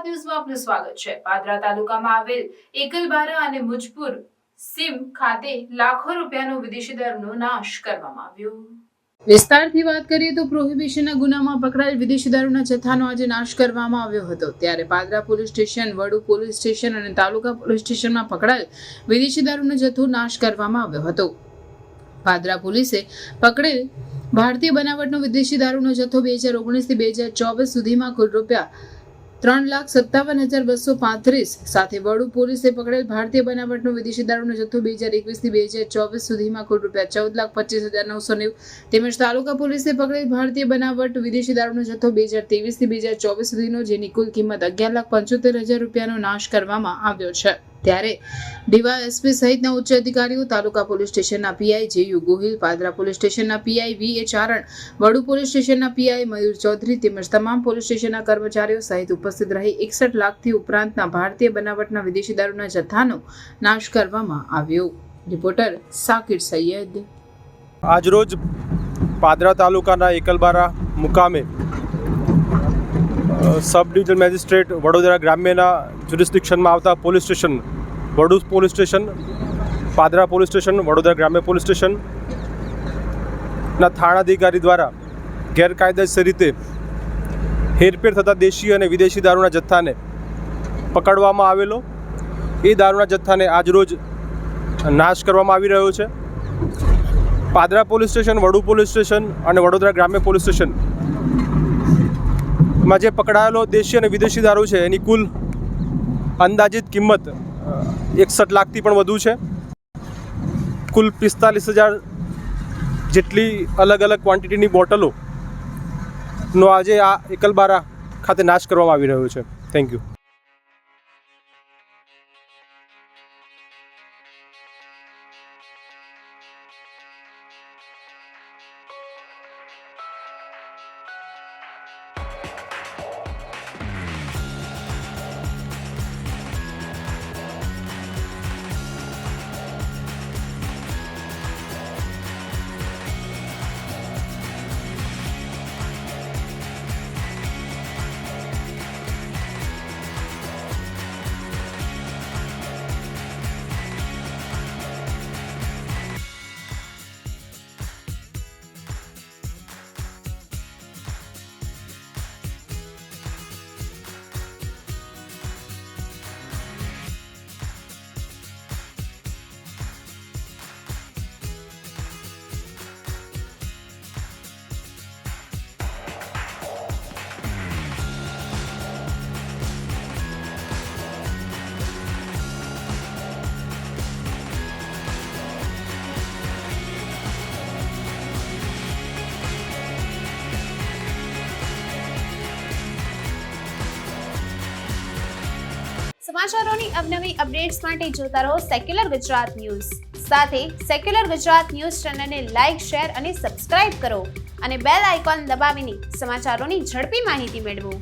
ગુજરાત ન્યૂઝમાં આપનું સ્વાગત છે। પાદરા તાલુકામાં આવેલ એકલબારા અને મુજપુર સીમ ખાતે લાખો રૂપિયાનો વિદેશી દારૂનો નાશ કરવામાં આવ્યો। વિસ્તારથી વાત કરીએ તો પ્રોહિબિશનના ગુનામાં પકડાયેલ વિદેશી દારૂના જથ્થાનો આજે નાશ કરવામાં આવ્યો હતો। ત્યારે Padra police station, Vadu police station અને તાલુકા પોલીસ સ્ટેશનમાં પકડાયેલ વિદેશી દારૂનો જથ્થો નાશ કરવામાં આવ્યો હતો। પાદરા પોલીસે પકડેલ ભારતીય બનાવટનો વિદેશી દારૂનો જથ્થો 2019 થી 2024 સુધીમાં કુલ રૂપિયા 3,57,235 સાથે વડુ પોલીસે પકડેલ ભારતીય બનાવટનો વિદેશી દારૂનો જથ્થો 2021 થી 2024 સુધીમાં કુલ રૂપિયા 14,25,990 તેમજ તાલુકા પોલીસે પકડેલ ભારતીય બનાવટ વિદેશી દારૂનો જથ્થો 2023 થી 2024 સુધીનો જેની કુલ કિંમત 11,75,000 રૂપિયાનો નાશ કરવામાં આવ્યો છે। ત્યારે ડીવાયએસપી સહિતના ઉચ્ચ અધિકારીઓ, તાલુકા પોલીસ સ્ટેશનના PI JU Gohil, Padra police સ્ટેશનના પીઆઈ વીએ ચારણ, વડુ પોલીસ સ્ટેશનના પીઆઈ મયુર ચૌધરી તેમજ તમામ પોલીસ સ્ટેશનના કર્મચારીઓ સહિત ઉપસ્થિત રહી 61 લાખથી ઉપરાંતના ભારતીય બનાવટના વિદેશી દારૂના જથ્થાનો નાશ કરવામાં આવ્યો। રિપોર્ટર સાકિર સૈયદ। આજરોજ પાદરા તાલુકાના એકલબારા મુકામે सब डिविजनल મેજિસ્ટ્રેટ વડોદરા ગ્રામ્યના જ્યુરિસ્ડિક્શનમાં આવતા police station, Vadu police station, Padra police station, Vadodara ગ્રામ્ય પોલીસ સ્ટેશનના થાણાધિકારી દ્વારા ગેરકાયદેસર રીતે હેરફેર થતા દેશી અને વિદેશી દારૂના જથ્થાને પકડવામાં આવેલો। એ દારૂના જથ્થાને આજરોજ નાશ કરવામાં આવી રહ્યો છે। Padra police station, Vadu police station અને વડોદરા ગ્રામ્ય પોલીસ સ્ટેશન માં જે પકડાયેલો દેશી અને વિદેશી દારૂ છે એની કુલ અંદાજિત કિંમત 61 લાખથી પણ વધુ છે। કુલ 45,000 જેટલી અલગ અલગ ક્વોન્ટિટીની બોટલોનો આજે આ એકલબારા ખાતે નાશ કરવામાં આવી રહ્યો છે। Thank you. સમાચારોની અવનવી અપડેટ્સ માટે જોતા રહો સેક્યુલર ગુજરાત ન્યૂઝ। સાથે સેક્યુલર ગુજરાત ન્યૂઝ ચેનલને લાઇક, શેર અને સબસ્ક્રાઇબ કરો અને બેલ આઇકોન દબાવીને સમાચારોની ઝડપી માહિતી મેળવો।